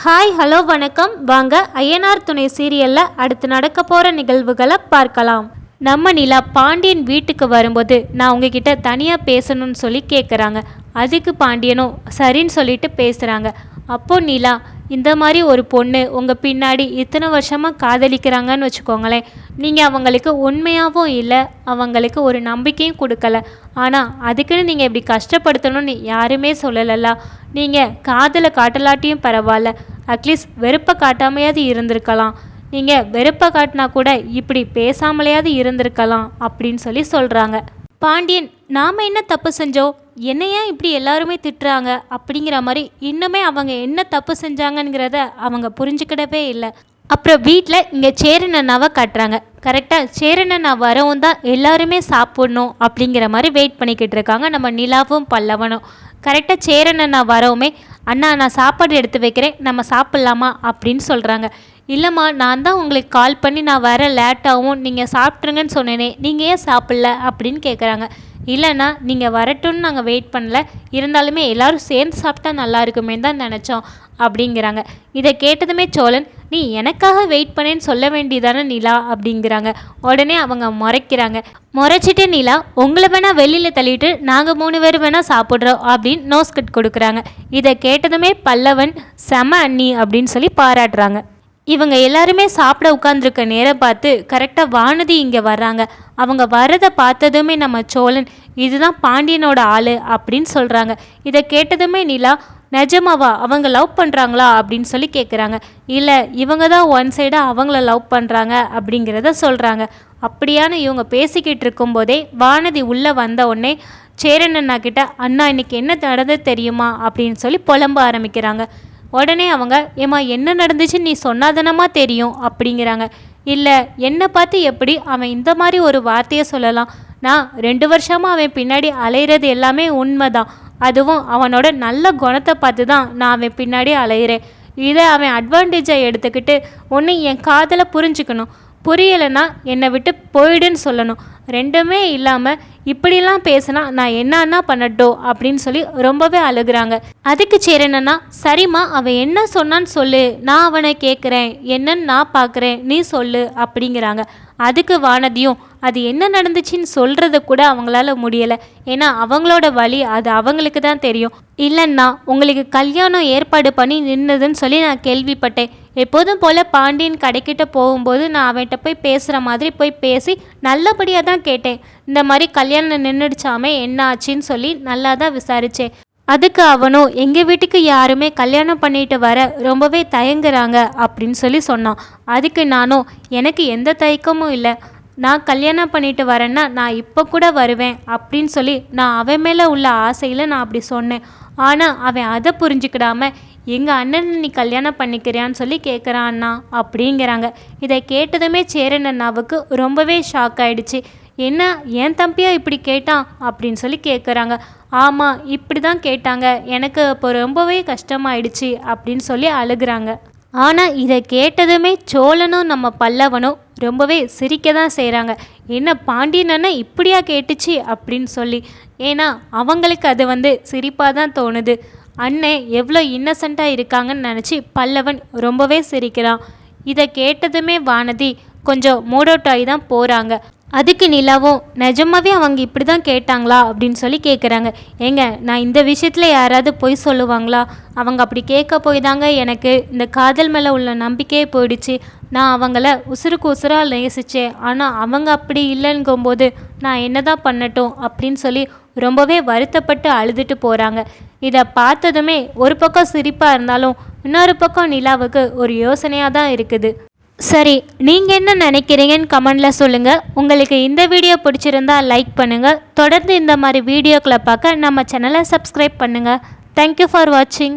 Hi hello வணக்கம். வாங்க ஐயனார் துணை சீரியலில் அடுத்து நடக்க போகிற நிகழ்வுகளை பார்க்கலாம். நம்ம நிலா பாண்டியன் வீட்டுக்கு வரும்போது நான் உங்ககிட்ட தனியாக பேசணும்னு சொல்லி கேட்குறாங்க. அதுக்கு பாண்டியனும் சரின்னு சொல்லிட்டு பேசுகிறாங்க. அப்போ நிலா, இந்த மாதிரி ஒரு பொண்ணு உங்கள் பின்னாடி இத்தனை வருஷமாக காதலிக்கிறாங்கன்னு வச்சுக்கோங்களேன். நீங்கள் அவங்களுக்கு உண்மையாகவும் இல்லை, அவங்களுக்கு ஒரு நம்பிக்கையும் கொடுக்கல. ஆனால் அதுக்குன்னு நீங்கள் இப்படி கஷ்டப்படுத்தணும்னு யாருமே சொல்லலல்ல. நீங்கள் காதலை காட்டலாட்டியும் பரவாயில்ல, அட்லீஸ்ட் வெறுப்பை காட்டாமையாவது இருந்திருக்கலாம். நீங்கள் வெறுப்பை காட்டினா கூட இப்படி பேசாமலையாவது இருந்திருக்கலாம் அப்படின்னு சொல்லி சொல்கிறாங்க. பாண்டியன், நாம் என்ன தப்பு செஞ்சோம், என்னையா இப்படி எல்லாருமே திட்டுறாங்க அப்படிங்கிற மாதிரி இன்னுமே அவங்க என்ன தப்பு செஞ்சாங்கங்கிறத அவங்க புரிஞ்சுக்கிடவே இல்லை. அப்புறம் வீட்டில் இங்கே சேரனண்ணாவை காட்டுறாங்க. கரெக்டாக சேரனண்ணா வரவும் தான் எல்லாருமே சாப்பிட்ணும் அப்படிங்கிற மாதிரி வெயிட் பண்ணிக்கிட்டு இருக்காங்க நம்ம நிலாவும் பல்லவனும். கரெக்டாக சேரனண்ணா வரவுமே, அண்ணா நான் சாப்பாடு எடுத்து வைக்கிறேன், நம்ம சாப்பிட்லாமா அப்படின்னு சொல்கிறாங்க. இல்லைம்மா, நான் தான் உங்களுக்கு கால் பண்ணி நான் வர லேட்டாகவும் நீங்கள் சாப்பிட்ருங்கன்னு சொன்னேனே, நீங்கள் ஏன் சாப்பிட்ல அப்படின்னு கேட்குறாங்க. இல்லைண்ணா, நீங்கள் வரட்டும்னு நாங்கள் வெயிட் பண்ணல, இருந்தாலுமே எல்லோரும் சேர்ந்து சாப்பிட்டா நல்லா இருக்குமே தான் நினச்சோம் அப்படிங்கிறாங்க. இதை கேட்டதுமே சோழன், நீ எனக்காக வெயிட் பண்ணேன்னு சொல்ல வேண்டியதானே நிலா அப்படிங்கிறாங்க. உடனே அவங்க முறைக்கிறாங்க. முறைச்சிட்டு நிலா, உங்களை வேணால் வெளியில் தள்ளிட்டு நாங்கள் 3 பேர் வேணால் சாப்பிட்றோம் அப்படின்னு நோஸ் கட் கொடுக்குறாங்க. இதை கேட்டதுமே பல்லவன், செம அண்ணி அப்படின்னு சொல்லி பாராட்டுறாங்க. இவங்க எல்லாருமே சாப்பிட உட்காந்துருக்க நேரம் பார்த்து கரெக்டாக வானதி இங்கே வர்றாங்க. அவங்க வர்றதை பார்த்ததுமே நம்ம சோழன், இதுதான் பாண்டியனோட ஆள் அப்படின்னு சொல்கிறாங்க. இதை கேட்டதுமே நிலா, நிஜமாவா அவங்க லவ் பண்ணுறாங்களா அப்படின்னு சொல்லி கேட்குறாங்க. இல்லை, இவங்க தான் ஒன் சைடாக அவங்கள லவ் பண்ணுறாங்க அப்படிங்கிறத சொல்கிறாங்க. அப்படியான இவங்க பேசிக்கிட்டு இருக்கும்போதே வானதி உள்ளே வந்த உடனே சேரனண்ணா கிட்ட, அண்ணா இன்னைக்கு என்ன நடந்தது தெரியுமா அப்படின்னு சொல்லி புலம்ப ஆரம்பிக்கிறாங்க. உடனே அவங்க, ஏம்மா என்ன நடந்துச்சுன்னு நீ சொன்னாதானமா தெரியும் அப்படிங்கிறாங்க. இல்லை, என்னை பார்த்து எப்படி அவன் இந்த மாதிரி ஒரு வார்த்தையை சொல்லலாம்? நான் 2 வருஷமாக அவன் பின்னாடி அலையிறது எல்லாமே உண்மைதான். அதுவும் அவனோட நல்ல குணத்தை பார்த்து தான் நான் அவன் பின்னாடி அலையிறேன். இதை அவன் அட்வான்டேஜாக எடுத்துக்கிட்டு ஒன்று என் காதலை புரிஞ்சுக்கணும், புரியலைன்னா என்னை விட்டு போயிடுன்னு சொல்லணும். ரெண்டுமே இல்லாமல் இப்படிலாம் பேசினா நான் என்னன்னா பண்ணட்டும் அப்படின்னு சொல்லி ரொம்பவே அழுகுறாங்க. அதுக்கு சேரனன்னா, சரிம்மா அவன் என்ன சொன்னான்னு சொல்லு, நான் அவனை கேட்குறேன், என்னன்னு நான் பார்க்குறேன், நீ சொல்லு அப்படிங்கிறாங்க. அதுக்கு வானதியும், அது என்ன நடந்துச்சுன்னு சொல்கிறது கூட அவங்களால முடியலை. ஏன்னா அவங்களோட வழி அது அவங்களுக்கு தான் தெரியும். இல்லைன்னா உங்களுக்கு கல்யாணம் ஏற்பாடு பண்ணி நின்றுதுன்னு சொல்லி நான் கேள்விப்பட்டேன். எப்போதும் போல் பாண்டியன் கடைக்கிட்ட போகும்போது நான் அவன்கிட்ட போய் பேசுகிற மாதிரி போய் பேசி நல்லபடியாக தான் கேட்டேன். இந்த மாதிரி கல்யாணம் நின்றுடுச்சாமே, என்ன ஆச்சுன்னு சொல்லி நல்லா தான் விசாரித்தேன். அதுக்கு அவனும், எங்கள் வீட்டுக்கு யாருமே கல்யாணம் பண்ணிட்டு வர ரொம்பவே தயங்குறாங்க அப்படின்னு சொல்லி சொன்னான். அதுக்கு நானும், எனக்கு எந்த தயக்கமும் இல்லை, நான் கல்யாணம் பண்ணிட்டு வரேன்னா நான் இப்போ கூட வருவேன் அப்படின்னு சொல்லி நான் அவன் மேலே உள்ள ஆசையில் நான் அப்படி சொன்னேன். ஆனால் அவன் அதை புரிஞ்சுக்கிடாம, எங்கள் அண்ணன் நீ கல்யாணம் பண்ணிக்கிறியான்னு சொல்லி கேட்குறான் அண்ணா அப்படிங்கிறாங்க. இதை கேட்டதுமே சேரன் அண்ணாவுக்கு ரொம்பவே ஷாக் ஆகிடுச்சு. என்ன, என் தம்பியா இப்படி கேட்டான் அப்படின்னு சொல்லி கேட்குறாங்க. ஆமாம், இப்படி தான் கேட்டாங்க, எனக்கு இப்போ ரொம்பவே கஷ்டமாயிடுச்சு அப்படின்னு சொல்லி அழுகிறாங்க. ஆனால் இதை கேட்டதுமே சோழனும் நம்ம பல்லவனும் ரொம்பவே சிரிக்க தான் செய்கிறாங்க. என்ன பாண்டியன் இப்படியா கேட்டுச்சு அப்படின்னு சொல்லி. ஏன்னா அவங்களுக்கு அது சிரிப்பாக தான் தோணுது. அண்ணன் எவ்வளோ இன்னசென்ட்டாக இருக்காங்கன்னு நினச்சி பல்லவன் ரொம்பவே சிரிக்கிறான். இதை கேட்டதுமே வானதி கொஞ்சம் மூட் அவுட் ஆகி தான் போகிறாங்க. அதுக்கு நிலாவும், நிஜமாவே அவங்க இப்படி தான் கேட்டாங்களா அப்படின்னு சொல்லி கேட்குறாங்க. ஏங்க, நான் இந்த விஷயத்தில் யாராவது பொய் சொல்லுவாங்களா? அவங்க அப்படி கேட்க போய் தாங்க எனக்கு இந்த காதல் மேலே உள்ள நம்பிக்கையே போயிடுச்சு. நான் அவங்கள உசுருக்கு உசுராக நேசித்தேன், ஆனால் அவங்க அப்படி இல்லைங்கும்போது நான் என்ன தான் பண்ணட்டும் அப்படின்னு சொல்லி ரொம்பவே வருத்தப்பட்டு அழுதுட்டு போகிறாங்க. இதை பார்த்ததுமே ஒரு பக்கம் சிரிப்பாக இருந்தாலும் இன்னொரு பக்கம் நிலாவுக்கு ஒரு யோசனையாக தான் இருக்குது. சரி, நீங்கள் என்ன நினைக்கிறீங்கன்னு கமெண்டில் சொல்லுங்கள். உங்களுக்கு இந்த வீடியோ பிடிச்சிருந்தா லைக் பண்ணுங்கள். தொடர்ந்து இந்த மாதிரி வீடியோக்களை பார்க்க நம்ம சேனலை சப்ஸ்கிரைப் பண்ணுங்கள். தேங்க்யூ ஃபார் வாட்சிங்.